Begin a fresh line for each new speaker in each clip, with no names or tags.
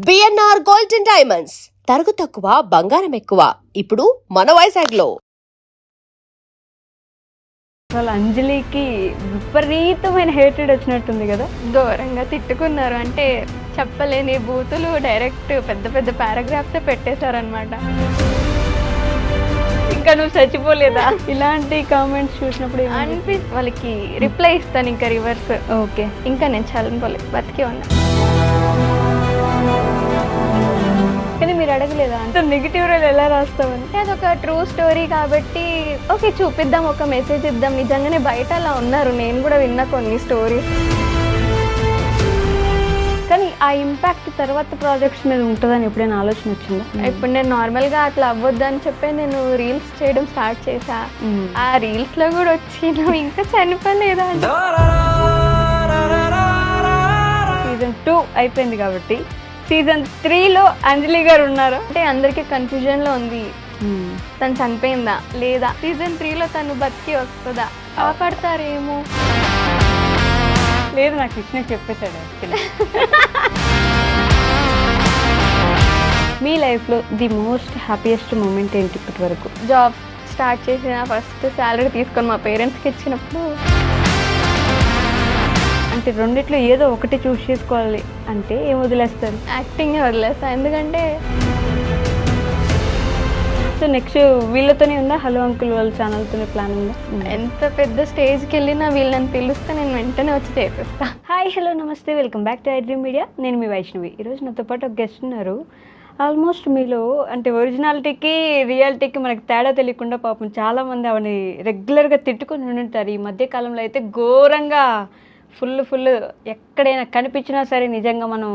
BNR gold and diamonds తరుగు తక్కువ బంగారం ఎక్కువ ఇప్పుడు మన వైజాగ్లో.
అసలు అంజలికి విపరీతమైన హేటెడ్ వచ్చినట్టుంది కదా.
ఘోరంగా తిట్టుకున్నారు. అంటే చెప్పలేని బూతులు డైరెక్ట్ పెద్ద పెద్ద పారాగ్రాఫ్సే పెట్టేశారనమాట.
ఇంకా నువ్వు చచ్చిపోలేదా ఇలాంటి కామెంట్స్ చూసినప్పుడు?
వాళ్ళకి రిప్లై ఇస్తాను ఇంకా రివర్స్.
ఓకే,
ఇంకా నేను చల్లపోలే, బతికే ఉన్నా.
కానీ మీరు అడగలేదా అంత నెగిటివ్ రోల్ ఎలా రాస్తామని?
అదొక ట్రూ స్టోరీ కాబట్టి ఓకే చూపిద్దాం, ఒక మెసేజ్ ఇద్దాం. నిజంగానే బయట అలా ఉన్నారు, నేను కూడా విన్నా కొన్ని స్టోరీస్.
కానీ ఆ ఇంపాక్ట్ తర్వాత ప్రాజెక్ట్స్ మీద ఉంటుందని ఎప్పుడైనా ఆలోచన వచ్చిందా?
ఇప్పుడు నేను నార్మల్గా అట్లా అవ్వద్దు అని చెప్పి నేను రీల్స్ చేయడం స్టార్ట్ చేశా. ఆ రీల్స్లో కూడా వచ్చి నువ్వు ఇంకా చనిపోలేదా అంటే.
సీజన్ 2 అయిపోయింది కాబట్టి సీజన్ 3లో అంజలి గారు ఉన్నారు
అంటే అందరికీ కన్ఫ్యూజన్లో ఉంది, తను చనిపోయిందా లేదా, సీజన్ 3లో తను బతికి వస్తుందా, కాపాడతారేమో.
లేదు, నాకు కృష్ణ చెప్పేశాడు యాక్చువల్లీ. మీ లైఫ్లో ది మోస్ట్ హ్యాపీయెస్ట్ మూమెంట్ ఏంటి ఇప్పటి వరకు?
జాబ్ స్టార్ట్ చేసిన ఫస్ట్ శాలరీ తీసుకొని మా పేరెంట్స్కి ఇచ్చినప్పుడు.
అంటే రెండిట్లో ఏదో ఒకటి చూస్ చేసుకోవాలి అంటే ఏం వదిలేస్తారు?
యాక్టింగ్ వదిలేస్తా. ఎందుకంటే
సో నెక్స్ట్ వీళ్ళతోనే ఉందా హలో అంకుల్ వాళ్ళ ఛానల్తోనే ప్లాన్ ఉందా?
ఎంత పెద్ద స్టేజ్కి వెళ్ళినా వీళ్ళని పిలిస్తే నేను వెంటనే వచ్చి చేసేస్తా.
హాయ్, హలో, నమస్తే, welcome back to iDream media. నేను మీ వైష్ణవి. ఈరోజు నాతో పాటు ఒక గెస్ట్ ఉన్నారు. ఆల్మోస్ట్ మీలో అంటే ఒరిజినాలిటీకి రియాలిటీకి మనకు తేడా తెలియకుండా పాపం చాలామంది ఆవిడని రెగ్యులర్గా తిట్టుకొని ఉంటారు. ఈ మధ్యకాలంలో అయితే ఘోరంగా ఫుల్ ఎక్కడైనా కనిపించినా సరే నిజంగా మనం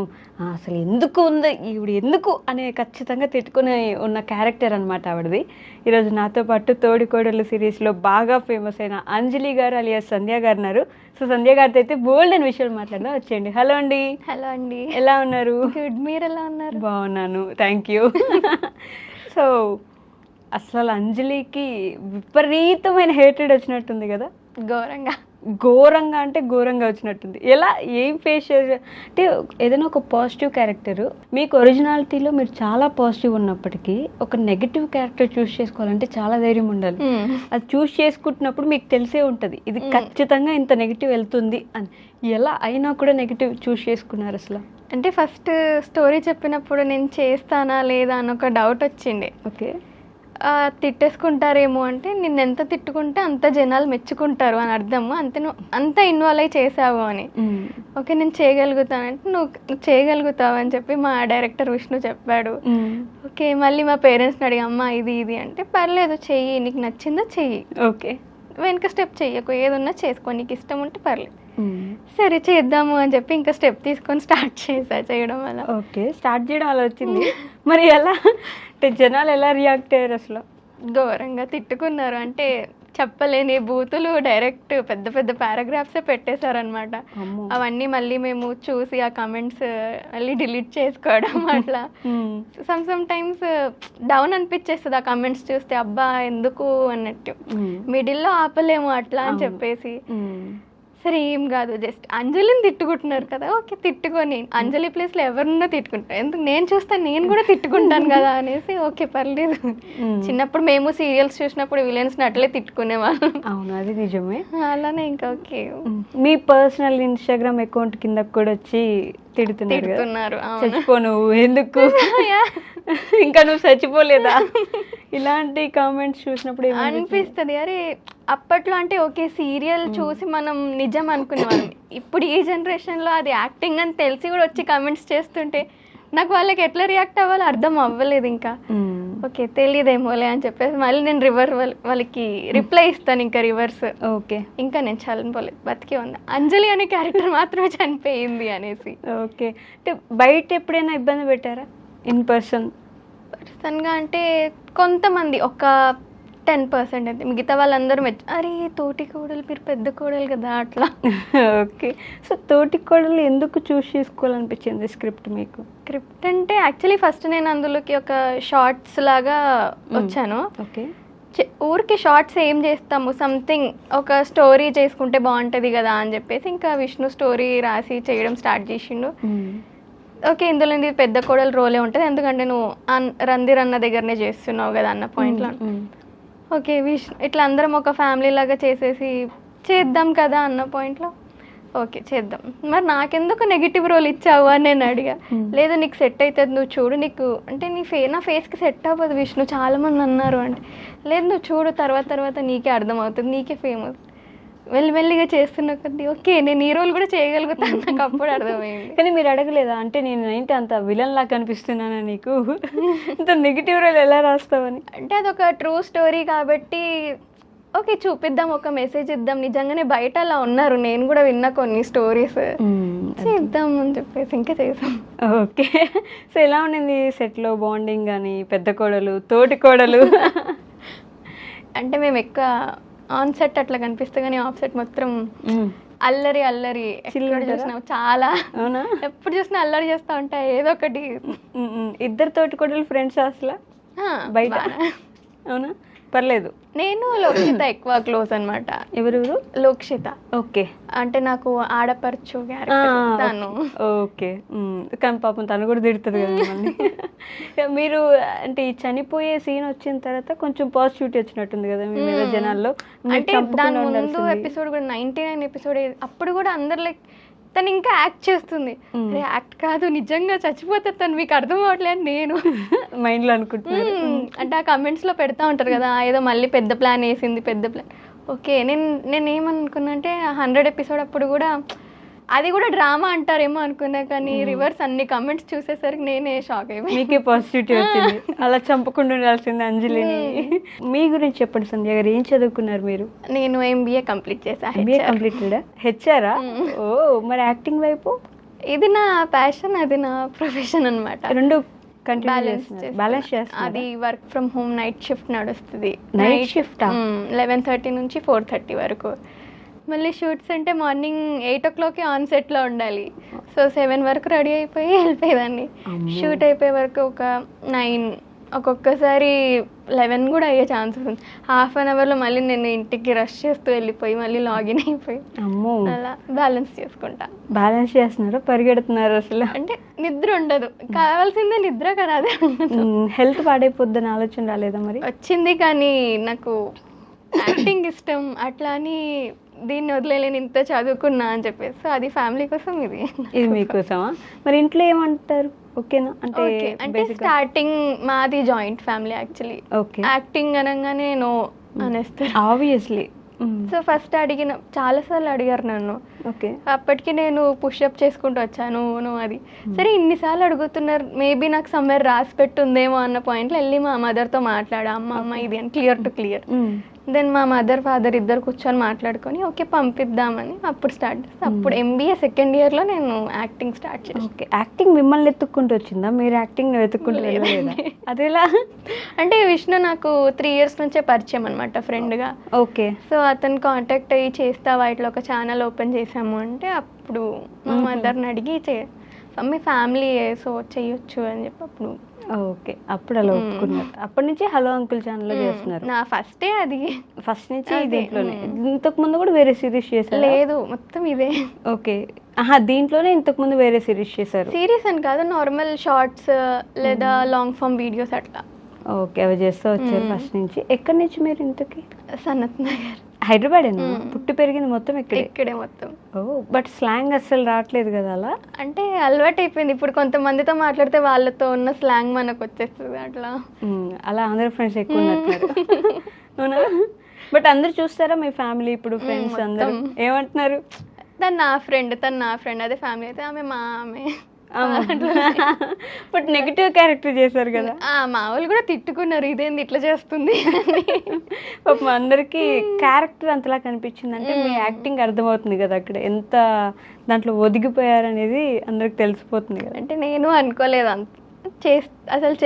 అసలు ఎందుకు ఉంది ఈవిడ ఎందుకు అనే ఖచ్చితంగా తిట్టుకుని ఉన్న క్యారెక్టర్ అనమాట ఆవిడది. ఈరోజు నాతో పాటు తోడికోడళ్ళు సిరీస్లో బాగా ఫేమస్ అయిన అంజలి గారు అలియాస్ సంధ్య గారు ఉన్నారు. సో సంధ్య గారితో అయితే బోల్డ్ అని విషయాలు మాట్లాడదాం, వచ్చేయండి. హలో అండి.
హలో అండి,
ఎలా ఉన్నారు?
గుడ్, మీరు ఎలా ఉన్నారు?
బాగున్నాను, థ్యాంక్ యూ. సో అసలు అంజలికి విపరీతమైన హేటెడ్ వచ్చినట్టుంది కదా. ఘోరంగా అంటే ఘోరంగా వచ్చినట్టుంది. ఎలా ఏం ఫేస్ చేసే అంటే ఏదైనా ఒక పాజిటివ్ క్యారెక్టరు మీకు ఒరిజినాలిటీలో మీరు చాలా పాజిటివ్ ఉన్నప్పటికీ ఒక నెగిటివ్ క్యారెక్టర్ చూస్ చేసుకోవాలంటే చాలా ధైర్యం ఉండాలి. అది చూస్ చేసుకుంటున్నప్పుడు మీకు తెలిసే ఉంటుంది ఇది ఖచ్చితంగా ఇంత నెగిటివ్ వెళ్తుంది అని. ఎలా అయినా కూడా నెగిటివ్ చూస్ చేసుకున్నారు అసలు?
అంటే ఫస్ట్ స్టోరీ చెప్పినప్పుడు నేను చేస్తానా లేదా అని ఒక డౌట్ వచ్చింది.
ఓకే,
తిట్టేసుకుంటారేమో, అంటే నిన్ను ఎంత తిట్టుకుంటే అంత జనాలు మెచ్చుకుంటారు అని అర్థము, అంత ఇన్వాల్వ్ అయి చేసావు అని. ఓకే నేను చేయగలుగుతానంటే నువ్వు చేయగలుగుతావు అని చెప్పి మా డైరెక్టర్ విష్ణు చెప్పాడు. ఓకే మళ్ళీ మా పేరెంట్స్ని అడిగి అమ్మ ఇది అంటే పర్లేదు చెయ్యి, నీకు నచ్చిందో చెయ్యి,
ఓకే
వెనక స్టెప్ చెయ్యకు, ఏదున్నా చేసుకో, నీకు ఇష్టం ఉంటే పర్లేదు. సరే చేద్దాము అని చెప్పి ఇంకా స్టెప్ తీసుకొని స్టార్ట్ చేసా చేయడం వల్ల.
ఓకే, స్టార్ట్ చేయడం అలా వచ్చింది. మరి ఎలా అంటే జనాలు ఎలా రియాక్ట్ అయ్యారు అసలు?
ఘోరంగా తిట్టుకున్నారు. అంటే చెప్పలేని బూతులు డైరెక్ట్ పెద్ద పెద్ద పారాగ్రాఫ్సే పెట్టేశారనమాట. అవన్నీ మళ్ళీ మేము చూసి ఆ కమెంట్స్ మళ్ళీ డిలీట్ చేసుకోవడం అట్లా. సమ్ టైమ్స్ డౌన్ అనిపించేస్తుంది ఆ కమెంట్స్ చూస్తే, అబ్బా ఎందుకు అన్నట్టు, మిడిల్లో ఆపలేము అట్లా అని చెప్పేసి. సరే ఏం కాదు, జస్ట్ అంజలిని తిట్టుకుంటున్నారు కదా, ఓకే తిట్టుకొని అంజలి ప్లేస్లో ఎవరున్నా తిట్టుకుంటారు, ఎందుకు నేను చూస్తాను నేను కూడా తిట్టుకుంటాను కదా అనేసి ఓకే పర్లేదు. చిన్నప్పుడు మేము సీరియల్స్ చూసినప్పుడు విలన్స్ని అట్లే తిట్టుకునేవాళ్ళం.
అవును, అది నిజమే.
అలానే ఇంకా ఓకే
మీ పర్సనల్ ఇన్స్టాగ్రామ్ అకౌంట్ కింద కూడా వచ్చి తిడుతున్నారు, చచ్చిపో నువ్వు ఎందుకు, ఇంకా నువ్వు చచ్చిపోలేదా, ఇలాంటి కామెంట్స్ చూసినప్పుడు
అనిపిస్తుంది. అరే అప్పట్లో అంటే ఓకే సీరియల్ చూసి మనం నిజం అనుకునేవాళ్ళం, ఇప్పుడు ఈ జనరేషన్లో అది యాక్టింగ్ అని తెలిసి కూడా వచ్చి కామెంట్స్ చేస్తుంటే నాకు వాళ్ళకి ఎట్లా రియాక్ట్ అవ్వాలో అర్థం అవ్వలేదు. ఇంకా ఓకే తెలియదేమోలే అని చెప్పేసి మళ్ళీ నేను వాళ్ళకి రిప్లై ఇస్తాను ఇంకా రివర్స్.
ఓకే, ఇంకా
నేను చల్లపోలేదు, బతికే ఉంది, అంజలి అనే క్యారెక్టర్ మాత్రమే చనిపోయింది అనేసి.
ఓకే, అంటే బయట ఎప్పుడైనా ఇబ్బంది పెట్టారా ఇన్ పర్సన్గా?
అంటే కొంతమంది ఒక 10% అయితే, మిగతా వాళ్ళందరూ అరే తోటి కోడలు మీరు పెద్ద కోడలు కదా అట్లా.
ఓకే, సో తోటి కోడలు ఎందుకు చూస్ చేసుకోవాలనిపించింది స్క్రిప్ట్ మీకు?
స్క్రిప్ట్ అంటే యాక్చువల్లీ ఫస్ట్ నేను అందులోకి ఒక షార్ట్స్ లాగా వచ్చాను.
ఓకే,
ఊరికి షార్ట్స్ ఏం చేస్తాము, సంథింగ్ ఒక స్టోరీ చేసుకుంటే బాగుంటుంది కదా అని చెప్పేసి ఇంకా విష్ణు స్టోరీ రాసి చేయడం స్టార్ట్ చేసిండు. ఓకే ఇందులో ఇది పెద్ద కోడలు రోలే ఉంటుంది, ఎందుకంటే నువ్వు రందిర్ అన్న దగ్గరనే చేస్తున్నావు కదా అన్న పాయింట్లో. ఓకే ఇట్లా అందరం ఒక ఫ్యామిలీ లాగా చేసేసి చేద్దాం కదా అన్న పాయింట్లో ఓకే చేద్దాం. మరి నాకెందుకు నెగిటివ్ రోల్ ఇచ్చావు అని నేను అడిగా. లేదు నీకు సెట్ అవుతుంది, నువ్వు చూడు, నీకు అంటే నా ఫేస్కి సెట్ అవ్వదు విష్ణు, చాలామంది అన్నారు అంటే. లేదు నువ్వు చూడు, తర్వాత నీకే అర్థమవుతుంది, నీకే ఫేమస్. మెల్లిమెల్లిగా చేస్తున్న కొద్దీ ఓకే నేను ఈ రోల్ కూడా చేయగలుగుతాను, నాకు అప్పుడు అర్థమైంది.
కానీ మీరు అడగలేదా, అంటే నేను ఏంటి అంత విలన్ లాగా కనిపిస్తున్నానా నీకు, ఇంత నెగిటివ్ రోల్ ఎలా రాస్తావని?
అంటే అదొక ట్రూ స్టోరీ కాబట్టి ఓకే చూపిద్దాం, ఒక మెసేజ్ ఇద్దాం. నిజంగానే బయట అలా ఉన్నారు, నేను కూడా విన్నా కొన్ని స్టోరీస్, చేద్దాం అని చెప్పేసి ఇంకా చేసాం.
ఓకే. సో ఎలా ఉండింది సెట్లో బాండింగ్ కానీ, పెద్ద కోడలు తోటి కోడలు?
అంటే మేము ఎక్కువ ఆన్ సెట్ అట్లా కనిపిస్తే కానీ ఆఫ్ సెట్ మొత్తం అల్లరి ఎక్కడ చూసినా చాలా.
అవునా?
ఎప్పుడు చూసినా అల్లరి చేస్తూ ఉంటాయి ఏదో ఒకటి.
ఇద్దరు తోటి కోడలు ఫ్రెండ్స్ అసలు బయట? అవునా, పర్లేదు.
నేను లోక్షిత ఎక్కువ క్లోజ్ అనమాట.
ఎవరెవరు?
లోక్షిత.
ఓకే.
అంటే నాకు ఆడపరచు తను.
ఓకే. కానీ పాపం తను కూడా తిడుతుంది కదా మిమ్మల్ని. మీరు అంటే ఈ చనిపోయే సీన్ వచ్చిన తర్వాత కొంచెం పాజిటివిటీ వచ్చినట్టుంది కదా మీ మీద జనాల్లో.
అంటే దాని ముందు ఎపిసోడ్ కూడా 99 ఎపిసోడ్, అప్పుడు కూడా అందరు లైక్ తను ఇంకా యాక్ట్ చేస్తుంది, యాక్ట్ కాదు నిజంగా చచ్చిపోతే తను మీకు అర్థం అవ్వట్లేదు నేను
మైండ్లో అనుకుంటున్నాను.
అంటే ఆ కమెంట్స్లో పెడతా ఉంటారు కదా, ఏదో మళ్ళీ పెద్ద ప్లాన్ వేసింది, పెద్ద ప్లాన్. ఓకే నేను ఏమనుకున్నా అంటే 100 ఎపిసోడ్ అప్పుడు కూడా అది కూడా డ్రామా అంటారేమో అనుకున్నా, కానీ రివర్స్ అన్ని కమెంట్స్ చూసేసరికి నేనే షాక్ అయిపోయి.
మీకే పాజిటివిటీ వచ్చింది, అలా చంపకుండా ఉండాల్సింది అంజలిని. మీ గురించి చెప్పండి సంధ్య గారు, ఏం చదువుకున్నారు మీరు?
నేను ఎంబీఏ కంప్లీట్ చేశాను.
ఎంబీఏ కంప్లీటెడా? హెచ్ఆరా? ఓ, మరి యాక్టింగ్ వైపు?
ఇది నా ప్యాషన్, అది నా ప్రొఫెషన్ అనమాట.
రెండు బ్యాలెన్స్ చేస్తాను.
అది work from home night shift నడుస్తుంది.
నైట్ షిఫ్ట్
11:30 నుంచి 4:30 వరకు. మళ్ళీ షూట్స్ అంటే మార్నింగ్ 8 o'clock ఆన్ సెట్లో ఉండాలి. సో 7 వరకు రెడీ అయిపోయి వెళ్ళిపోయేదాన్ని. షూట్ అయిపోయే వరకు ఒక 9, ఒక్కొక్కసారి 11 కూడా అయ్యే ఛాన్సెస్ ఉంది. హాఫ్ అన్ అవర్లో మళ్ళీ నేను ఇంటికి రష్ చేస్తూ వెళ్ళిపోయి మళ్ళీ లాగిన్ అయిపోయి అలా బ్యాలెన్స్ చేసుకుంటా.
బ్యాలెన్స్ చేస్తున్నారా, పరిగెడుతున్నారు అసలు?
అంటే నిద్ర ఉండదు, కావాల్సిందే నిద్ర కదా, అదే
హెల్త్ పాడైపోద్దని ఆలోచన రాలేదా మరి?
వచ్చింది, కానీ నాకు యాక్టింగ్ ఇష్టం అట్లా అని దీన్ని వదిలేలేని, ఇంత చదువుకున్నా అని చెప్పేసి. సో అది ఫ్యామిలీ కోసం, ఇది
మీకోసమా? మరి ఇంట్లో ఏమంటారు? ఓకేనా?
అంటే స్టార్టింగ్ మాది జాయింట్ ఫ్యామిలీ యాక్చువల్లీ. యాక్టింగ్ అనగానే నో అనేస్తారు
ఆబ్వియస్లీ.
సో ఫస్ట్ చాలాసార్లు అడిగారు నన్ను.
ఓకే.
అప్పటికి నేను పుషప్ చేసుకుంటూ వచ్చాను అది. సరే ఇన్నిసార్లు అడుగుతున్నారు, మేబీ నాకు సమ్వేర్ రాసి పెట్టుందేమో అన్న పాయింట్లో వెళ్ళి మా మదర్తో మాట్లాడా, అమ్మ ఇది అని క్లియర్ టు క్లియర్. దెన్ మా మదర్ ఫాదర్ ఇద్దరు కూర్చొని మాట్లాడుకొని ఓకే పంపిద్దామని అప్పుడు స్టార్ట్ చేస్తే, అప్పుడు ఎంబీఏ సెకండ్ ఇయర్లో నేను యాక్టింగ్ స్టార్ట్ చేసాను.
ఓకే. యాక్టింగ్ మిమ్మల్ని వెతుక్కుంటూ వచ్చిందా, మీరు యాక్టింగ్ వెతుక్కుంటూ వెళ్ళలేదా? అదేలా?
అంటే విష్ణు నాకు 3 years నుంచే పరిచయం అనమాట, ఫ్రెండ్గా.
ఓకే.
సో అతను కాంటాక్ట్ అయ్యి చేస్తావా ఇట్లా ఒక ఛానల్ ఓపెన్ చేసాము అంటే, అప్పుడు మా మదర్ని అడిగి మీ ఫ్యామిలీ సో చేయొచ్చు అని చెప్పి అప్పుడు.
ఓకే. అప్పుడు అలా ఒప్పుకున్నారు. అప్పటి నుంచి హలో అంకుల్ ఛానల్లో చేస్తున్నారు?
నా ఫస్టే అది,
ఫస్ట్ నుంచి దీంట్లోనే. ఇంతకు ముందు కూడా వేరే సిరీస్ చేశారు?
లేదు, మొత్తం ఇదే.
ఓకే. దీంట్లోనే ఇంతకు ముందు వేరే సిరీస్ చేశారు?
సిరీస్ అని కాదు, నార్మల్ షార్ట్స్ లేదా లాంగ్ ఫామ్ వీడియోస్ అట్లా.
ఓకే, అవి చేస్తూ వచ్చారు ఫస్ట్ నుంచి. ఎక్కడి నుంచి మీరు ఇంతకి?
సనత్ నగర్.
హైదరాబాదేనా? పుట్టి పెరిగింది మొత్తం
ఇక్కడే మొత్తం.
ఓ, బట్ స్లాంగ్ అస్సలు రావట్లేదు కదా అలా?
అంటే అలవాటు అయిపోయింది, ఇప్పుడు కొంతమందితో మాట్లాడితే వాళ్ళతో ఉన్న స్లాంగ్ మనకు వచ్చేస్తుంది అట్లా.
అలా అందరు ఫ్రెండ్స్ ఎక్కువ ఉన్నారు. అవునా? బట్ అందరు చూస్తారా మీ ఫ్యామిలీ ఇప్పుడు ఫ్రెండ్స్ అందరూ ఏమంటున్నారు?
తను నా ఫ్రెండ్, అదే ఫ్యామిలీ అయితే ఆమె మా ఆమె.
బట్ నెగిటివ్ క్యారెక్టర్ చేశారు కదా,
మా వాళ్ళు కూడా తిట్టుకున్నారు, ఇదేంది ఇట్లా చేస్తుంది.
పాపం అందరికి క్యారెక్టర్ అంతలా కనిపించింది అంటే మీ యాక్టింగ్ అర్థమవుతుంది కదా, అక్కడ ఎంత దాంట్లో ఒదిగిపోయారనేది అందరికి తెలిసిపోతుంది కదా.
అంటే నేను అనుకోలేదు అసలు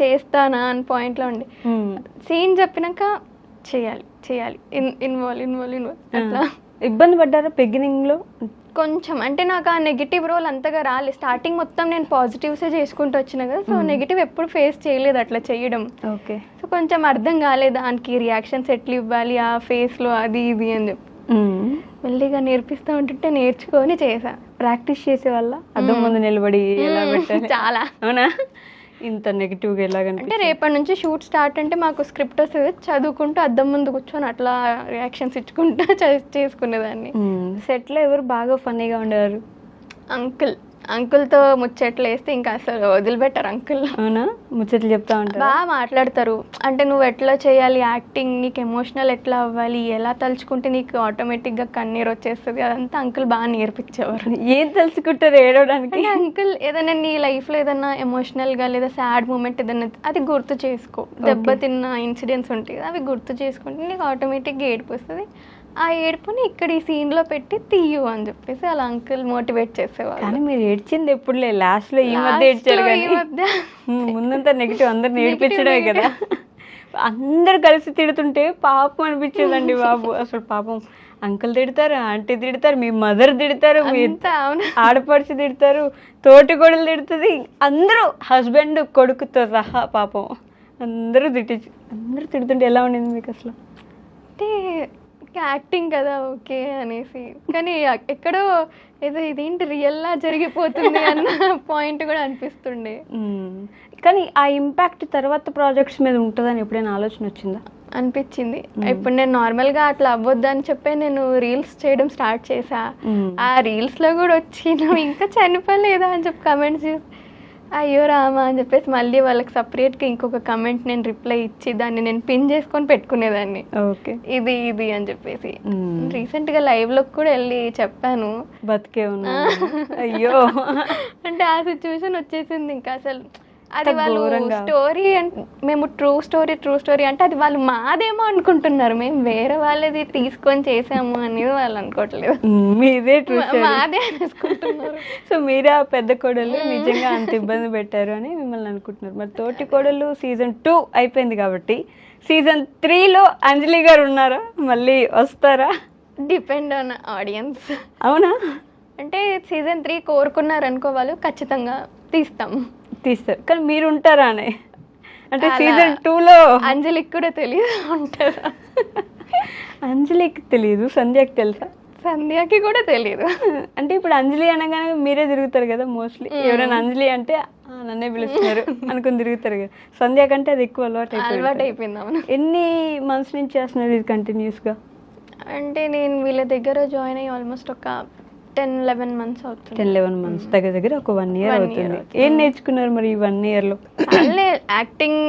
చేస్తానా అని పాయింట్లో ఉండి, సీన్ చెప్పినాక చేయాలి ఇన్వాల్వ్ అట్లా.
ఇబ్బంది పడ్డారా బిగినింగ్ లో?
కొంచెం, అంటే నాకు ఆ నెగిటివ్ రోల్ అంతగా రాలేదు. స్టార్టింగ్ మొత్తం నేను పాజిటివ్సే చేసుకుంటూ వచ్చిన కదా, సో నెగిటివ్ ఎప్పుడు ఫేస్ చేయలేదు అట్లా చేయడం.
ఓకే.
సో కొంచెం అర్థం కాలేదు దానికి రియాక్షన్స్ ఎట్లా ఇవ్వాలి ఆ ఫేస్లో, అది ఇది అని చెప్పి మెల్లిగా నేర్పిస్తూ ఉంటుంటే నేర్చుకొని చేశా.
ప్రాక్టీస్ చేసే వాళ్ళ అద్దం ముందు నిలబడి ఎలా పెట్టాలి?
చాలా.
అవునా? ఇంత నెగిటివ్గా ఎలాగంటే
అంటే రేపటి నుంచి షూట్ స్టార్ట్ అంటే మాకు స్క్రిప్ట్ వస్తుంది, చదువుకుంటూ అద్దం ముందు కూర్చొని అట్లా రియాక్షన్స్ ఇచ్చుకుంటూ చేసుకునేదాన్ని.
సెట్లో ఎవరు బాగా ఫన్నీగా ఉండేవారు?
అంకుల్తో ముచ్చట్లు వేస్తే ఇంకా అసలు వదిలిపెట్టారు అంకుల్.
అవునా? ముచ్చట్లు చెప్తా ఉంటారు,
బాగా మాట్లాడతారు. అంటే నువ్వు ఎట్లా చేయాలి యాక్టింగ్, నీకు ఎమోషనల్ ఎట్లా అవ్వాలి, ఎలా తలుచుకుంటే నీకు ఆటోమేటిక్గా కన్నీరు వచ్చేస్తుంది, అదంతా అంకుల్ బాగా నేర్పించేవారు.
ఏం తలుచుకుంటారు ఏడవడానికి?
అంకుల్ ఏదైనా నీ లైఫ్లో ఏదైనా ఎమోషనల్గా లేదా సాడ్ మూమెంట్ ఏదైనా అది గుర్తు చేసుకో, దెబ్బతిన్న ఇన్సిడెంట్స్ ఉంటాయి అవి గుర్తు చేసుకుంటే నీకు ఆటోమేటిక్గా ఏడుపు వస్తుంది, ఆ ఏడుపుని ఇక్కడ ఈ సీన్లో పెట్టి తీయు అని చెప్పేసి అలా అంకుల్ మోటివేట్ చేసేవాళ్ళు.
కానీ మీరు ఏడ్చింది ఎప్పుడులే, లాస్ట్లో ఈ మధ్య ఏడ్చారు కానీ ముందంతా నెగిటివ్ అందరిని ఏడిపించడమే కదా. అందరు కలిసి తిడుతుంటే పాపం అనిపించేదండి బాబు. అసలు పాపం అంకుల్ తిడతారు, ఆంటీ తిడతారు, మీ మదర్ తిడతారు, మీ ఆడపడుచు తిడతారు, తోటి కొడులు తిడుతుంది, అందరూ హస్బెండ్ కొడుకుతో సహా పాపం అందరూ తిడుతుంటే ఎలా ఉండింది మీకు అసలు?
అంటే యాక్టింగ్ కదా ఓకే అనేసి, కానీ ఎక్కడో ఏదో ఇదేంటి రియల్లా జరిగిపోతుంది అన్న పాయింట్ కూడా అనిపిస్తుండే.
కానీ ఆ ఇంపాక్ట్ తర్వాత ప్రాజెక్ట్స్ మీద ఉంటుందని ఎప్పుడైనా ఆలోచన వచ్చిందా?
అనిపించింది. ఇప్పుడు నేను నార్మల్గా అట్లా అవ్వద్దు అని చెప్పి నేను రీల్స్ చేయడం స్టార్ట్ చేసా, ఆ రీల్స్లో కూడా వచ్చి నువ్వు ఇంకా చనిపోలేదా అని చెప్పి కమెంట్స్ చేసి అయ్యో రామా అని చెప్పేసి మళ్ళీ వాళ్ళకి సపరేట్గా ఇంకొక కమెంట్ నేను రిప్లై ఇచ్చి దాన్ని నేను పిన్ చేసుకొని పెట్టుకునేదాన్ని.
ఓకే
ఇది అని చెప్పేసి రీసెంట్గా లైవ్లో కూడా వెళ్ళి చెప్పాను
బతికే ఉన్నా అయ్యో
అంటే ఆ సిచ్యువేషన్ వచ్చేసింది. ఇంకా అసలు అది వాళ్ళు స్టోరీ అంటే మేము ట్రూ స్టోరీ అంటే అది వాళ్ళు మాదేమో అనుకుంటున్నారు, మేము వేరే వాళ్ళది తీసుకొని చేసాము అనేది వాళ్ళు అనుకోవట్లేదు,
మీదే ట్రూ
మాదే అనుకుంటున్నారు.
సో మీరే ఆ పెద్ద కోడలు నిజంగా అంత ఇబ్బంది పెట్టారు అని మిమ్మల్ని అనుకుంటున్నారు. మరి తోటి కోడలు సీజన్ 2 అయిపోయింది కాబట్టి సీజన్ 3లో అంజలి గారు ఉన్నారా, మళ్ళీ వస్తారా?
Depend on audience.
అవునా?
అంటే సీజన్ 3 కోరుకున్నారు అనుకో వాళ్ళు ఖచ్చితంగా తీస్తారు.
కానీ మీరు ఉంటారా అని? అంటే సీజన్ 2లో
అంజలికి కూడా తెలియదు ఉంటారా?
అంజలికి తెలియదు, సంధ్యకి తెలుసా?
సంధ్యకి కూడా తెలియదు.
అంటే ఇప్పుడు అంజలి అనగానే మీరే తిరుగుతారు కదా మోస్ట్లీ, ఎవరైనా అంజలి అంటే నన్నే పిలుస్తున్నారు అనుకుని తిరుగుతారు కదా. సంధ్య కంటే అది ఎక్కువ అలవాటు
అయిపోయింది. అవును.
ఎన్ని మంత్స్ నుంచి చేస్తున్నారు ఇది కంటిన్యూస్గా?
అంటే నేను వీళ్ళ దగ్గర జాయిన్ అయ్యి ఆల్మోస్ట్ ఒక 10-11 months అవుతుంది.
10-11 months దగ్గర ఒక 1 year అవుతుంది. ఏం నేర్చుకున్నారు మరి ఈ 1 yearలో?
అల్లే యాక్టింగ్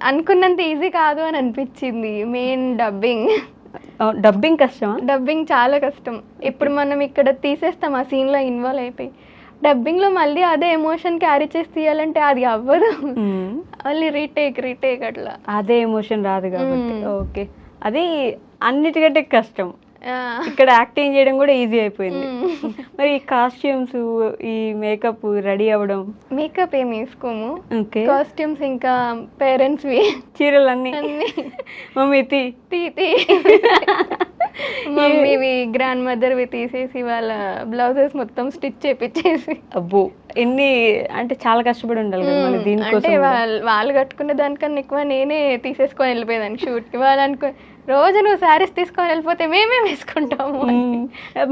అనుకున్నంత ఈజీ కాదు అని అనిపించింది. మెయిన్
డబ్బింగ్ కష్టమా?
డబ్బింగ్ చాలా కష్టం. ఇప్పుడు మనం ఇక్కడ తీసేస్తాం ఆ సీన్లో ఇన్వాల్వ్ అయిపోయి, డబ్బింగ్లో మళ్ళీ అదే ఎమోషన్ క్యారీ చేసి తీయాలంటే అది అవ్వదు, మళ్ళీ రీటేక్ అట్లా
అదే ఎమోషన్ రాదు కాబట్టి. ఓకే, అది అన్నిటికంటే కష్టం. ఇక్కడ యాక్టింగ్ చేయడం కూడా ఈజీ అయిపోయింది. మరి కాస్ట్యూమ్స్, ఈ మేకప్, రెడీ అవ్వడం?
మేకప్ ఏమి వేసుకోము, కాస్ట్యూమ్స్ ఇంకా పేరెంట్స్వి
చీరలన్నీ మమ్మీ
మమ్మీవి గ్రాండ్ మదర్వి తీసేసి వాళ్ళ బ్లౌజెస్ మొత్తం స్టిచ్ చేపించేసి.
అబ్బో, ఎన్ని అంటే చాలా కష్టపడి ఉండాలి కదా మరి దీనికోసం.
అంటే వాళ్ళు కట్టుకునే దానికన్నా ఎక్కువ నేనే తీసేసుకొని వెళ్ళిపోయేదాన్ని షూట్కి. వాళ్ళు అనుకో రోజు నువ్వు శారీస్ తీసుకొని వెళ్ళిపోతే మేమే వేసుకుంటాము.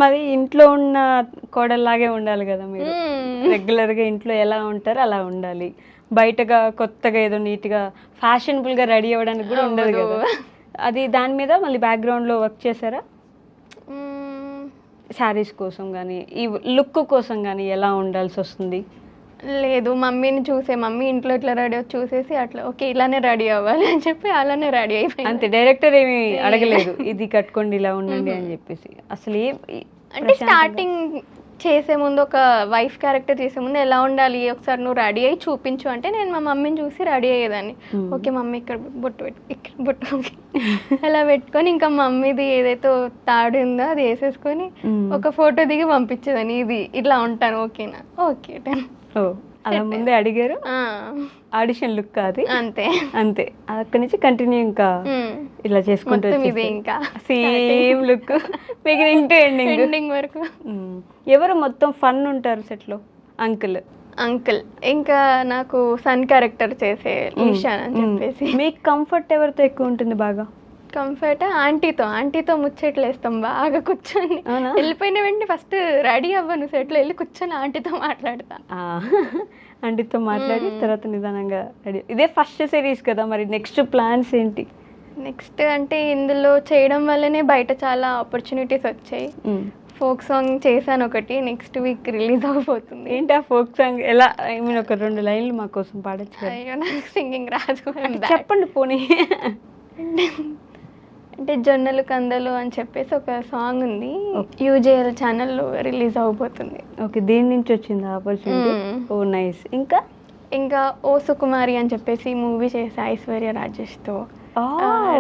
మరి ఇంట్లో ఉన్న కోడల్లాగే ఉండాలి కదా మీరు, రెగ్యులర్గా ఇంట్లో ఎలా ఉంటారో అలా ఉండాలి. బయటగా కొత్తగా ఏదో నీట్గా ఫ్యాషనబుల్గా రెడీ అవ్వడానికి కూడా ఉండదు కదా. అది దాని మీద మళ్ళీ బ్యాక్గ్రౌండ్లో వర్క్ చేశారా? శారీస్ కోసం కానీ ఈ లుక్ కోసం కానీ ఎలా ఉండాల్సి వస్తుంది?
లేదు, మమ్మీని చూసే, మమ్మీ ఇంట్లో ఇట్లా రెడీ చూసేసి అట్లా ఓకే ఇలానే రెడీ అవ్వాలి అని చెప్పి అలానే రెడీ అయిపోయింది.
అంతే, డైరెక్టర్ ఏమి అడగలేదు ఇది కట్టుకోండి ఇలా ఉండండి అని చెప్పేసి? అసలు
అంటే స్టార్టింగ్ చేసే ముందు ఒక వైఫ్ క్యారెక్టర్ చేసే ముందు ఎలా ఉండాలి ఒకసారి నువ్వు రెడీ అయ్యి చూపించు అంటే నేను మా మమ్మీని చూసి రెడీ అయ్యేదాన్ని. ఓకే మమ్మీ ఇక్కడ బొట్టు ఇక్కడ బొట్టు అలా పెట్టుకొని ఇంకా మమ్మీది ఏదైతే తాడు ఉందో అది వేసేసుకొని ఒక ఫోటో దిగి పంపించేదాన్ని, ఇది ఇట్లా ఉంటాను ఓకేనా? Okay time.
అలా ముందే అడిగారు, ఆడిషన్ లుక్ అది
అంతే.
అక్కడి నుంచి కంటిన్యూ ఇంకా ఇలా చేసుకుంటూ
ఇంకా
same look beginning to ending
వరకు.
ఎవరు మొత్తం ఫన్ ఉంటారు సెట్లో?
అంకుల్ ఇంకా నాకు సన్ క్యారెక్టర్ చేసే ఈశాన్ అని చెప్పేసి.
మీకు కంఫర్ట్ ఎవరితో ఎక్కువ ఉంటుంది బాగా?
కంఫర్ట్ ఆంటీతో ముచ్చట్లు వేస్తాం బాగా కూర్చొని.
అవునా?
వెళ్ళిపోయిన వెంటనే ఫస్ట్ రెడీ అవ్వను, సెట్లో వెళ్ళి కూర్చొని ఆంటీతో మాట్లాడతా.
ఆంటీతో మాట్లాడి తర్వాత నిదానంగా రెడీ. ఇదే ఫస్ట్ సిరీస్ కదా, మరి నెక్స్ట్ ప్లాన్స్ ఏంటి?
నెక్స్ట్ అంటే ఇందులో చేయడం వల్లనే బయట చాలా ఆపర్చునిటీస్ వచ్చాయి. ఫోక్ సాంగ్ చేశాను ఒకటి, నెక్స్ట్ వీక్ రిలీజ్ అవబోతుంది.
ఏంటి ఆ ఫోక్ సాంగ్? ఎలా, ఐ మీన్ ఒక 2 లైన్లు మా కోసం పాడచ్చు కదా?
అయ్యో నాకు సింగింగ్ రాదు.
చెప్పండి పోనీ.
అంటే జొన్నలు కందలు అని చెప్పేసి ఒక సాంగ్ ఉంది, యూజేఎల్ ఛానల్లో రిలీజ్ అవబోతుంది.
ఓకే, దేని నుంచి వచ్చింది ఆపర్చునిటీ? ఓ నైస్. ఇంకా
ఓ సుకుమారి అని చెప్పేసి మూవీ చేసా ఐశ్వర్య రాజేష్తో,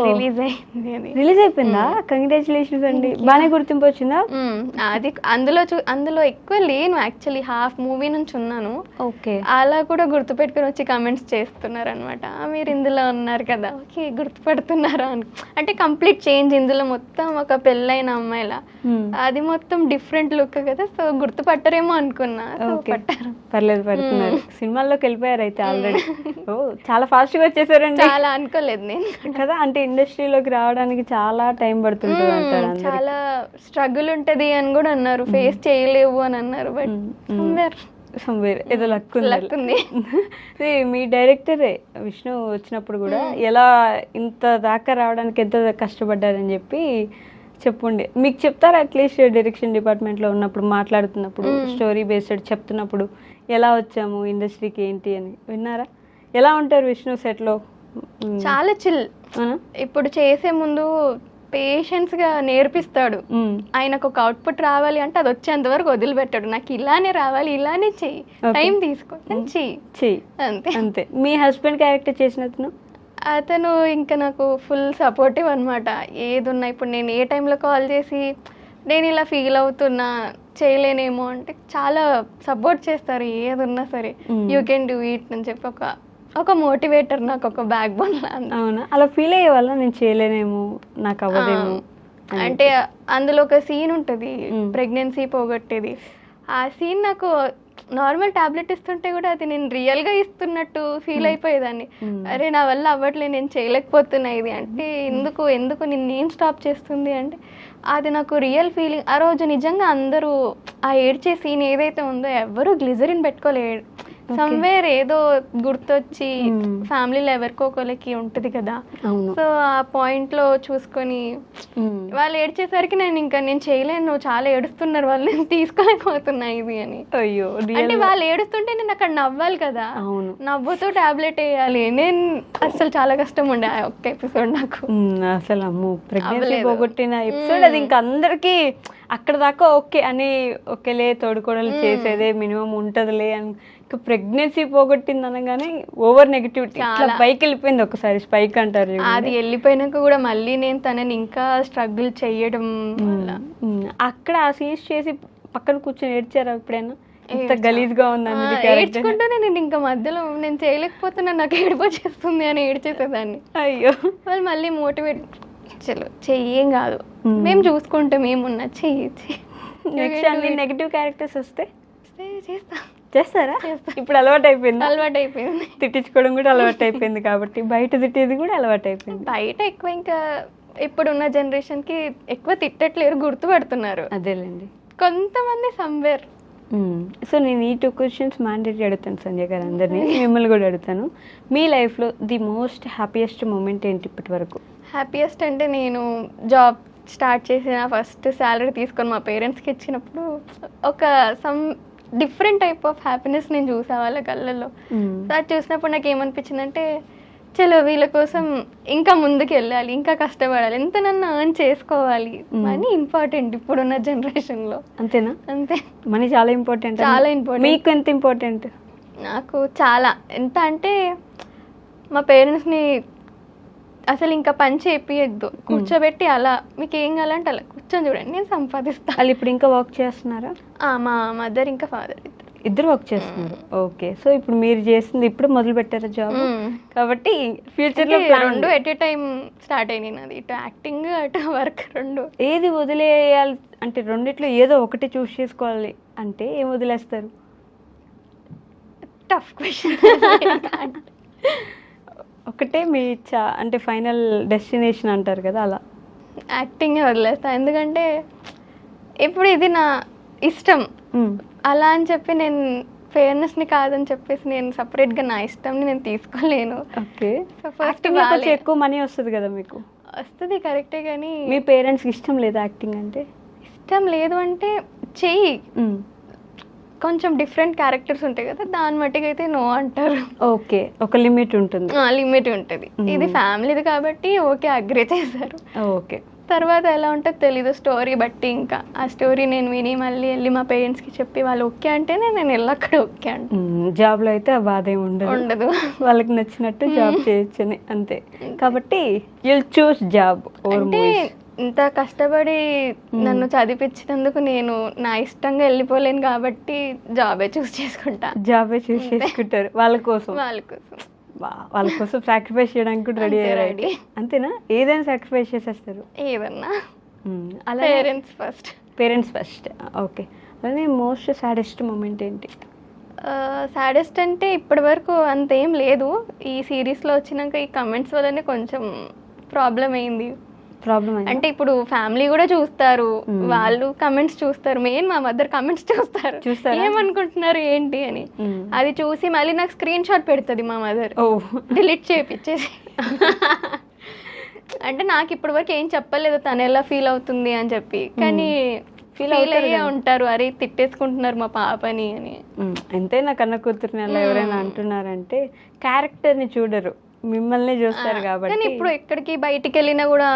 రిలీజ్ అయింది. అది
రిలీజ్ అయిపోయిందా? కంగ్రాచులేషన్స్ అండి. బాగానే గుర్తింపు వచ్చిందా?
అది అందులో ఎక్కువ లేను, యాక్చువల్లీ హాఫ్ మూవీ నుంచి ఉన్నాను.
ఓకే,
అలా కూడా గుర్తుపెట్టుకుని వచ్చి కామెంట్స్ చేస్తున్నారు అనమాట, మీరు ఇందులో ఉన్నారు కదా, ఓకే గుర్తుపడుతున్నారా అని. అంటే కంప్లీట్ చేంజ్ ఇందులో, మొత్తం ఒక పెళ్ళైన అమ్మాయిలా, అది మొత్తం డిఫరెంట్ లుక్ కదా, సో గుర్తుపట్టరేమో అనుకున్నా. పట్టారు.
పర్లేదు, పడుతున్నారు. సినిమాల్లోకి వెళ్ళిపోయారు అయితే ఆల్రెడీ. ఓ చాలా ఫాస్ట్ గా వచ్చేసారండి.
చాలా అనుకోలేదు నేను
కదా, అంటే ఇండస్ట్రీలోకి రావడానికి చాలా టైం పడుతుంటుంది అంటారు.
చాలా స్ట్రగుల్ ఉంటది అని కూడా అన్నారు, ఫేస్ చేయలేవు అని అన్నారు. బట్
సమ్వేర్ ఏదో లక్
ఉంది.
మీ డైరెక్టరే విష్ణు వచ్చినప్పుడు కూడా ఎలా ఇంత దాకా రావడానికి ఎంత కష్టపడ్డారని చెప్పి చెప్పండి. మీకు చెప్తారా అట్లీస్ట్ డైరెక్షన్ డిపార్ట్మెంట్లో ఉన్నప్పుడు, మాట్లాడుతున్నప్పుడు, స్టోరీ బేస్డ్ చెప్తున్నప్పుడు ఎలా వచ్చాము ఇండస్ట్రీకి ఏంటి అని విన్నారా? ఎలా ఉంటారు విష్ణు సెట్లో?
చాలా చిల్. ఇప్పుడు చేసే ముందు పేషెన్స్ గా నేర్పిస్తాడు. ఆయనకు ఒక అవుట్పుట్ రావాలి అంటే అది వచ్చేంత వరకు వదిలిపెట్టాడు. నాకు ఇలానే రావాలి, ఇలానే చెయ్యి, టైం తీసుకో, చెయ్యి,
అంతే. మీ హస్బెండ్ క్యారెక్టర్ చేసిన
అతను ఇంకా నాకు ఫుల్ సపోర్టివ్ అనమాట. ఏదున్నా ఇప్పుడు నేను ఏ టైంలో కాల్ చేసి నేను ఇలా ఫీల్ అవుతున్నా, చేయలేనేమో అంటే చాలా సపోర్ట్ చేస్తారు. ఏదున్నా సరే యూ కెన్ డూ ఇట్ అని చెప్పి ఒక మోటివేటర్, నాకు ఒక బ్యాక్ బోన్.
అవునా? అలా ఫీల్ అయ్యే వల్ల నేను చేయలేనేమో, నాకు అవ్వదేమో.
అంటే అందులో ఒక సీన్ ఉంటుంది, ప్రెగ్నెన్సీ పోగొట్టేది. ఆ సీన్ నాకు నార్మల్ టాబ్లెట్ ఇస్తుంటే కూడా అది నేను రియల్గా ఇస్తున్నట్టు ఫీల్ అయిపోయేదాన్ని. అరే నా వల్ల అవ్వట్లేదు, నేను చేయలేకపోతున్నా ఇది అంటే ఎందుకు నిన్నేం స్టాప్ చేస్తుంది అంటే అది నాకు రియల్ ఫీలింగ్. ఆ రోజు నిజంగా అందరూ ఆ ఏడ్చే సీన్ ఏదైతే ఉందో ఎవరు గ్లిజరిన్ పెట్టుకోలేడు. సమ్వేర్ ఏదో గుర్తొచ్చి ఫ్యామిలీలో ఎవరికో ఒకరికి ఉంటుంది కదా, సో ఆ పాయింట్ లో చూసుకొని వాళ్ళు ఏడ్చేసరికి నేను చేయలేను, నువ్వు చాలా ఏడుస్తున్నారు వాళ్ళు, నేను తీసుకోలేకపోతున్నా ఇది అని.
అయ్యో,
అంటే వాళ్ళు ఏడుస్తుంటే నేను అక్కడ నవ్వాలి కదా, నవ్వుతూ టాబ్లెట్ వేయాలి. నేను అసలు చాలా కష్టం ఉండే ఆ ఒక్క ఎపిసోడ్ నాకు.
అసలు అమ్ము ప్రెగ్నెన్సీ పోగొట్టిన ఎపిసోడ్ అది ఇంకా అందరికి అక్కడ దాకా ఓకే అని, ఒకేలే తోడుకోడలు చేసేదే మినిమం ఉంటదిలే అని. ప్రెగ్నెన్సీ పోగొట్టింది అనగానే ఓవర్ నెగిటివిటీ పైకి వెళ్ళిపోయింది ఒకసారి, స్పైక్ అంటారు.
అది వెళ్ళిపోయినాక కూడా మళ్ళీ నేను తనని ఇంకా స్ట్రగుల్ చేయడం.
అక్కడ ఆ సీన్స్ చేసి పక్కన కూర్చొని ఏడ్చారా ఎప్పుడైనా? ఎంత గలీజ్ గా ఉంది
ఏడ్చుకుంటూనే నేను ఇంకా మధ్యలో నేను చేయలేకపోతున్నా, నాకు ఏడుపు వచ్చేస్తుంది అని ఏడ్చేసేదాన్ని.
అయ్యో,
వాళ్ళు మళ్ళీ మోటివేట్, చలో చెయ్యేం కాదు, మేము చూసుకుంటాం, ఏమున్నా చెయ్యి.
నెక్స్ట్ అన్ని నెగిటివ్ క్యారెక్టర్స్ వస్తే
చేస్తారా?
ఇప్పుడు అలవాటు
అయిపోయింది.
తిట్టించుకోవడం కూడా అలవాటు అయిపోయింది కాబట్టి బయట తిట్టేది కూడా అలవాటు అయిపోయింది.
బయట ఎక్కువ ఇంకా ఇప్పుడున్న జనరేషన్ కి ఎక్కువ తిట్టట్లేరు, గుర్తుపడుతున్నారు.
అదేలేండి,
కొంతమంది సమ్వేర్.
సో నేను ఈ 2 క్వశ్చన్స్ మ్యాండేటరీ అడుగుతాను సంజయ్ గారు అందరినీ, మిమ్మల్ని కూడా అడుగుతాను. మీ లైఫ్లో ది మోస్ట్ హ్యాపీయెస్ట్ మూమెంట్ ఏంటి ఇప్పటి వరకు?
హ్యాపీయెస్ట్ అంటే నేను జాబ్ స్టార్ట్ చేసిన ఫస్ట్ శాలరీ తీసుకొని మా పేరెంట్స్కి ఇచ్చినప్పుడు ఒక డిఫరెంట్ టైప్ ఆఫ్ హ్యాపీనెస్ నేను చూసా వాళ్ళ కళ్ళల్లో. అది చూసినప్పుడు నాకు ఏమనిపించిందంటే, చలో వీళ్ళ కోసం ఇంకా ముందుకు వెళ్ళాలి, ఇంకా కష్టపడాలి, ఎంత నన్ను ఎర్న్ చేసుకోవాలి. మనీ ఇంపార్టెంట్ ఇప్పుడున్న జనరేషన్లో.
అంతేనా?
అంతే,
మనీ చాలా ఇంపార్టెంట్.
చాలా ఇంపార్టెంట్.
మీకు ఎంత ఇంపార్టెంట్?
నాకు చాలా. ఎంత అంటే మా పేరెంట్స్ని అసలు ఇంకా పని చేపియద్దు, కూర్చోబెట్టి అలా మీకు ఏం కావాలంటే అలా కూర్చొని చూడండి, నేను సంపాదిస్తాను.
వాళ్ళు ఇప్పుడు ఇంకా వర్క్ చేస్తున్నారా?
మా మదర్ ఇంకా ఫాదర్
ఇద్దరు వర్క్ చేస్తున్నారు. ఓకే, సో ఇప్పుడు మీరు చేసింది ఇప్పుడు మొదలు పెట్టారా జాబ్, కాబట్టి ఫ్యూచర్లో
2 ఎట్ ఏ టైం స్టార్ట్ అయినాయి నాది, ఇటు యాక్టింగ్ అటు వర్క్ 2.
ఏది వదిలేయాలి అంటే రెండిట్లో ఏదో ఒకటి చూస్ చేసుకోవాలి అంటే ఏం వదిలేస్తారు?
Tough question.
ఒకటే మీ అంటే ఫైనల్ డెస్టినేషన్ అంటారు కదా అలా?
యాక్టింగే వదిలేస్తా, ఎందుకంటే ఇప్పుడు ఇది నా ఇష్టం. అలా అని చెప్పి నేను ఫేర్నెస్ని కాదని చెప్పేసి నేను సపరేట్గా నా ఇష్టంని నేను తీసుకోలేను.
ఓకే.
సో ఫస్ట్
కొంచెం ఎక్కువ మనీ వస్తుంది కదా మీకు?
వస్తుంది కరెక్టే, కానీ
మీ పేరెంట్స్కి ఇష్టం లేదా యాక్టింగ్ అంటే?
ఇష్టం లేదు అంటే చెయ్యి, కొంచెం డిఫరెంట్ క్యారెక్టర్స్ ఉంటాయి కదా, దాన్ని మట్టికి అయితే నో అంటారు.
ఓకే, ఒక లిమిట్ ఉంటుంది.
లిమిట్ ఉంటుంది. ఇది ఫ్యామిలీది కాబట్టి ఓకే అగ్రీ చేశారు.
ఓకే.
తర్వాత ఎలా ఉంటుందో తెలీదు, స్టోరీ బట్టి. ఇంకా ఆ స్టోరీ నేను విని మళ్ళీ వెళ్ళి మా పేరెంట్స్కి చెప్పి వాళ్ళు ఓకే అంటేనే నేను వెళ్ళి అక్కడ ఓకే అంటే.
జాబ్లో అయితే ఆ బాధ ఏమి ఉండదు, వాళ్ళకి నచ్చినట్టు జాబ్ చేయొచ్చని అంతే. కాబట్టి యుల్ చూస్ జాబ్ ఓవర్ మూవీస్.
ఇంత కష్టపడి నన్ను చదివించినందుకు నేను నా ఇష్టంగా వెళ్ళిపోలేను కాబట్టి జాబే చూస్ చేసుకుంటారు
వాళ్ళ కోసం.
వాళ్ళ
కోసం సాక్రిఫైస్ చేయడానికి కూడా రెడీ. అంతేనా? ఏదైనా సాక్రిఫైస్ చేసేస్తారు?
ఏదన్నా.
అలా పేరెంట్స్ ఫస్ట్. ఓకే. అలానే మోస్ట్ సాడెస్ట్ మూమెంట్ ఏంటి?
సాడెస్ట్ అంటే ఇప్పటి వరకు అంతేం లేదు. ఈ సిరీస్లో వచ్చినాక ఈ కమెంట్స్ వల్లనే కొంచెం ప్రాబ్లం అయింది. అంటే ఇప్పుడు ఫ్యామిలీ కూడా చూస్తారు, వాళ్ళు కమెంట్స్ చూస్తారు, మెయిన్ మా మదర్ కమెంట్స్ చూస్తారు, ఏమనుకుంటున్నారు ఏంటి అని. అది చూసి మళ్ళీ నాకు స్క్రీన్ షాట్ పెడుతుంది మా మదర్, డిలీట్ చేయించేసి. అంటే నాకు ఇప్పటి వరకు ఏం చెప్పలేదు తను ఎలా ఫీల్ అవుతుంది అని చెప్పి, కానీ ఫీల్ అయ్యే ఉంటారు, అరే తిట్టేసుకుంటున్నారు మా పాపని అని.
ఎంతైనా కన్న కూతురుని అలా ఎవరైనా అంటున్నారంటే క్యారెక్టర్ని చూడరు, మిమ్మల్ని చూస్తారు కాబట్టి.
కానీ ఇప్పుడు ఎక్కడికి బయటికి వెళ్ళినా కూడా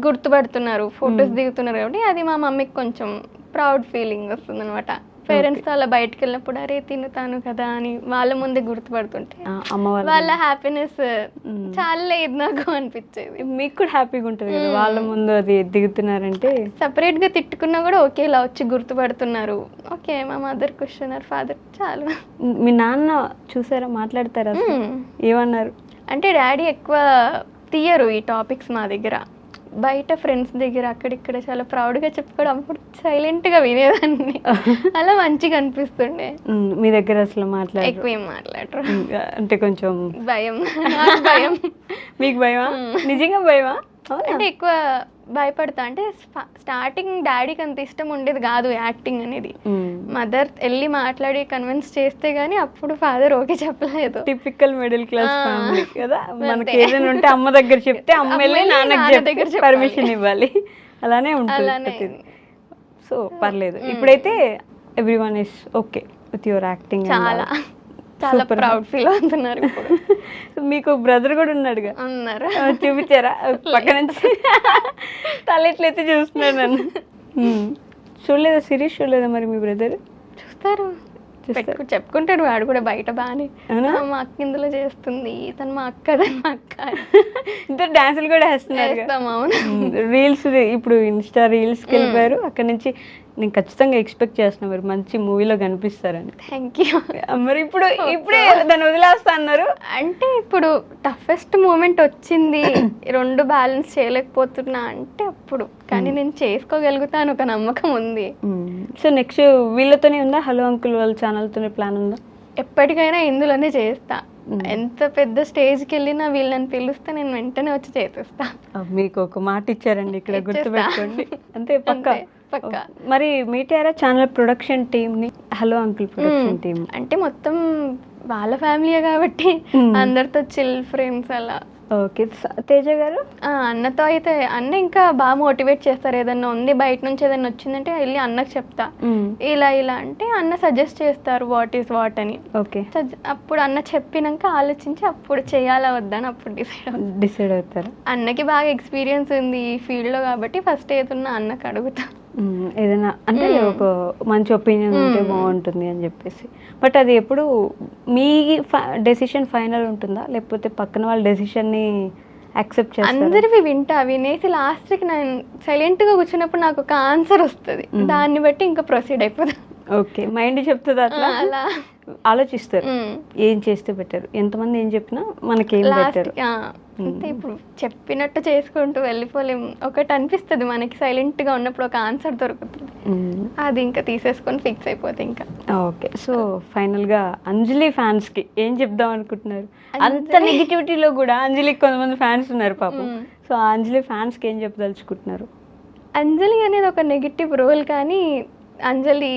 గుర్తుపడుతున్నారు, ఫొటోస్ దిగుతున్నారు కాబట్టి అది మా మమ్మీకి కొంచెం ప్రౌడ్ ఫీలింగ్ వస్తుంది అనమాట. పేరెంట్స్ అలా బయటకు వెళ్ళినప్పుడు అరే తినుతాను కదా అని వాళ్ళ ముందే గుర్తుపడుతుంటే వాళ్ళ హ్యాపీనెస్ చాలా లేదు నాకు అనిపించేది.
మీకు కూడా హ్యాపీగా ఉంటుంది కదా వాళ్ళ ముందు అది దిగుతున్నారంటే.
సపరేట్ గా తిట్టుకున్నా కూడా ఓకే ఇలా వచ్చి గుర్తుపడుతున్నారు, ఓకే మా మదర్ కూర్చున్నారు, ఫాదర్ చాలు.
మీ నాన్న చూసారా, మాట్లాడతారా, ఏమన్నారు?
అంటే డాడీ ఎక్కువ తీయరు ఈ టాపిక్స్ మా దగ్గర, బయట ఫ్రెండ్స్ దగ్గర అక్కడిక్కడ చాలా ప్రౌడ్గా చెప్పుకోవడం, అప్పుడు సైలెంట్గా వినేదాన్ని. అలా మంచిగా అనిపిస్తుండే.
మీ దగ్గర అసలు ఎక్కువ
ఏం మాట్లాడరు,
అంటే కొంచెం
భయం.
మీకు భయమా? నిజంగా భయమా?
అంటే ఎక్కువ భయపడతా. అంటే స్టార్టింగ్ డాడీకి అంత ఇష్టం ఉండేది కాదు యాక్టింగ్ అనేది. మదర్ వెళ్ళి మాట్లాడి కన్విన్స్ చేస్తే గానీ అప్పుడు ఫాదర్ ఓకే చెప్పలేదు.
టిపికల్ మిడిల్ క్లాస్ ఫ్యామిలీ కదా, మనకి ఏదైనా ఉంటే అమ్మ దగ్గర చెప్తే అమ్మ వెళ్ళి నాన్న దగ్గర పర్మిషన్ ఇవ్వాలి, అలానే ఉంటుంది. సో పర్లేదు, ఇప్పుడైతే everyone is okay with your acting.
చాలా ప్రౌడ్ ఫీల్ అవుతున్నారు.
మీకు బ్రదర్ కూడా ఉన్నాడుగా?
ఉన్నారు.
చూపించారా పక్క నుంచి? తల ఎట్లయితే చూస్తున్నాడు నన్ను. చూడలేదా సిరీస్? చూడలేదా మరి మీ బ్రదర్?
చూస్తారు, చెప్పుకుంటాడు వాడు కూడా బయట బాగానే. మా అక్క ఇందులో చేస్తుంది, తను మా అక్క, తను మా అక్క.
ఇద్దరు డాన్సులు కూడా వేస్తున్నారు. రీల్స్ ఇప్పుడు ఇన్స్టా రీల్స్కి వెళ్ళిపోయారు, అక్కడ నుంచి నేను ఖచ్చితంగా ఎక్స్పెక్ట్ చేస్తున్నా మీరు మంచి మూవీలో కనిపిస్తారని.
Thank you.
మరి ఇప్పుడే దాన్ని వదిలేస్తా అన్నారు.
అంటే ఇప్పుడు టఫెస్ట్ మూమెంట్ వచ్చింది, రెండు బ్యాలెన్స్ చేయలేకపోతున్నా అంటే అప్పుడు, కానీ నేను చేసుకోగలుగుతాను ఒక నమ్మకం ఉంది.
సో నెక్స్ట్ వీళ్ళతోనే ఉందా, హలో అంకుల్ వాళ్ళ ఛానల్తోనే ప్లాన్ ఉందా?
ఎప్పటికైనా ఇందులోనే చేస్తా. ఎంత పెద్ద స్టేజ్కి వెళ్ళినా వీళ్ళని పిలిస్తే నేను వెంటనే వచ్చి చేసేస్తా.
మీకు ఒక మాట ఇచ్చారండి ఇక్కడ, గుర్తుపెట్టుకోండి. అంతే పక్కా. మరి మీటారా ఛానల్ ప్రొడక్షన్ టీమ్ ని, హలో అంకుల్ ప్రొడక్షన్ టీమ్?
అంటే మొత్తం వాళ్ళ ఫ్యామిలీయే కాబట్టి అందరితో చిల్ ఫ్రేమ్స్ అలా.
ఓకే. తేజ గారు?
అన్నతో అయితే అన్న ఇంకా బాగా మోటివేట్ చేస్తారు. ఏదన్నా ఉంది బయట నుంచి ఏదన్నా వచ్చిందంటే వెళ్ళి అన్నకు చెప్తా, ఇలా ఇలా అంటే అన్న సజెస్ట్ చేస్తారు వాట్ ఈస్ వాట్ అని.
ఓకే.
అప్పుడు అన్న చెప్పినాక ఆలోచించి అప్పుడు చేయాలా వద్దని అప్పుడు
డిసైడ్ అవుతారు.
అన్నకి బాగా ఎక్స్పీరియన్స్ ఉంది ఈ ఫీల్డ్ లో కాబట్టి ఫస్ట్ ఏదున్నా అన్నకు అడుగుతా,
ఏదైనా అంటే ఒక మంచి ఒపీనియన్ ఉంటే బాగుంటుంది అని చెప్పేసి. బట్ అది ఎప్పుడు మీ డెసిషన్ ఫైనల్ ఉంటుందా, లేకపోతే పక్కన వాళ్ళ డెసిషన్ని యాక్సెప్ట్ చేస్తారా?
అందరివి వినేసి లాస్ట్కి నేను సైలెంట్గా కూర్చున్నప్పుడు నాకు ఒక ఆన్సర్ వస్తుంది, దాన్ని బట్టి ఇంకా ప్రొసీడ్ అయిపోతుంది.
ఓకే, మైండ్ చెప్తుంది అట్లా
అలా
ఆలోచిస్తారు ఏం చేస్తే బెటర్, ఎంతమంది ఏం చెప్పినా మనకేం బెటర్.
అంటే ఇప్పుడు చెప్పినట్టు చేసుకుంటూ వెళ్ళిపోలేము. ఒకటి అనిపిస్తుంది మనకి సైలెంట్ గా ఉన్నప్పుడు ఒక ఆన్సర్ దొరుకుతుంది, అది ఇంకా తీసేసుకొని ఫిక్స్ అయిపోతే ఇంకా.
ఓకే, సో ఫైనల్ గా అంజలి ఫ్యాన్స్ కి ఏం చెప్దాం అనుకుంటున్నారు? అంత నెగిటివిటీలో కూడా అంజలికి కొంతమంది ఫ్యాన్స్ ఉన్నారు పాపం. సో ఆ అంజలి ఫ్యాన్స్ కి ఏం చెప్పదలుచుకుంటున్నారు?
అంజలి అనేది ఒక నెగిటివ్ రోల్, కానీ అంజలి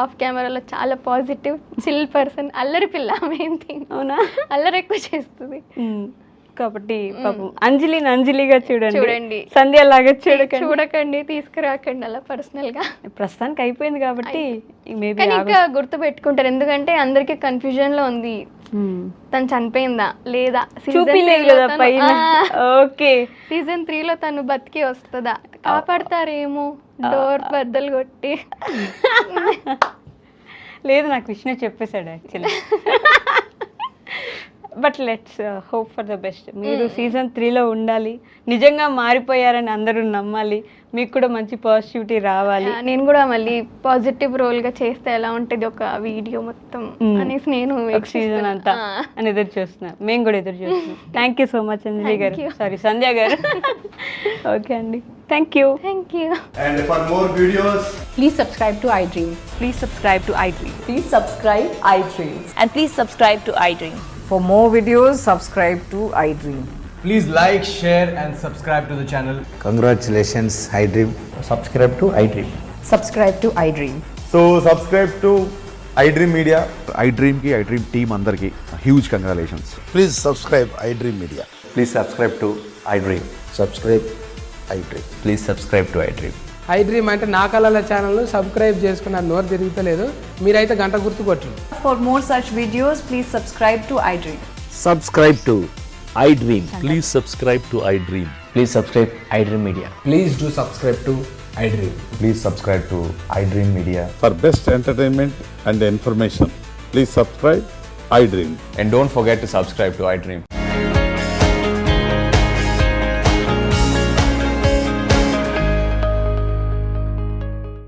ఆఫ్ కెమెరాలో చాలా పాజిటివ్ చిల్ పర్సన్, అల్లరి పిల్ల. మెయిన్ థింగ్,
అవునా?
అల్లరి ఎక్కువ చేస్తుంది
కాబట్టి పాపం అంజలిని అంజలిగా
చూడండి,
సంధ్య లాగా
చూడకండి, తీసుకురాకండి అలా పర్సనల్ గా.
ప్రస్తుతానికి అయిపోయింది కాబట్టి మేబీ
కానీ ఇంకా గుర్తు పెట్టుకుంటారు, ఎందుకంటే అందరికి కన్ఫ్యూజన్ లో ఉంది తను చనిపోయిందా లేదా,
చూపిలేదు కదా పైన. ఓకే,
సీజన్ 3 లో తను బతికి వస్తుందా, కాపాడతారేమో డోర్ బద్దలు కొట్టి.
లేదు, నాకు విష్ణు చెప్పేశాడు actually. But let's hope for the best. మీరు సీజన్ 3లో ఉండాలి, నిజంగా మారిపోయారని అందరూ నమ్మాలి, మీకు కూడా మంచి పాజిటివిటీ రావాలి.
నేను కూడా మళ్ళీ పాజిటివ్ రోల్ గా చేస్తే ఎలా ఉంటుంది ఒక వీడియో మొత్తం అనేసి నేను
సీజన్ అంతా అని ఎదురు చూస్తున్నాను, మేము కూడా ఎదురు చూస్తున్నాం. థ్యాంక్ యూ సో మచ్ అంజలి గారు, సారీ సంధ్య గారు. ఓకే అండి, thank you.
And for more videos,
Please subscribe to iDream.
Please subscribe to iDream.
Please subscribe iDream. And please subscribe to iDream.
For more videos, subscribe to iDream.
please like, share, and subscribe to the channel.
Congratulations, iDream.
Subscribe to iDream.
Subscribe to iDream.
So subscribe to iDream Media.
iDream की iDream team अंदर की huge congratulations.
Please subscribe iDream Media.
Please subscribe to iDream.
Subscribe iDream.
Please subscribe to iDream.
iDream అంటే నా కళల channel subscribe చేసుకున్నారు, నోరు తిరుగుతలేదు, మీరైతే గంట గుర్తు కొట్టండి.
For more such videos, please subscribe to iDream.
Subscribe to iDream. Please subscribe to iDream.
Please subscribe iDream Media.
Please do subscribe to iDream.
Please subscribe to iDream Media.
For best entertainment and information, please subscribe iDream.
And don't forget to subscribe to iDream.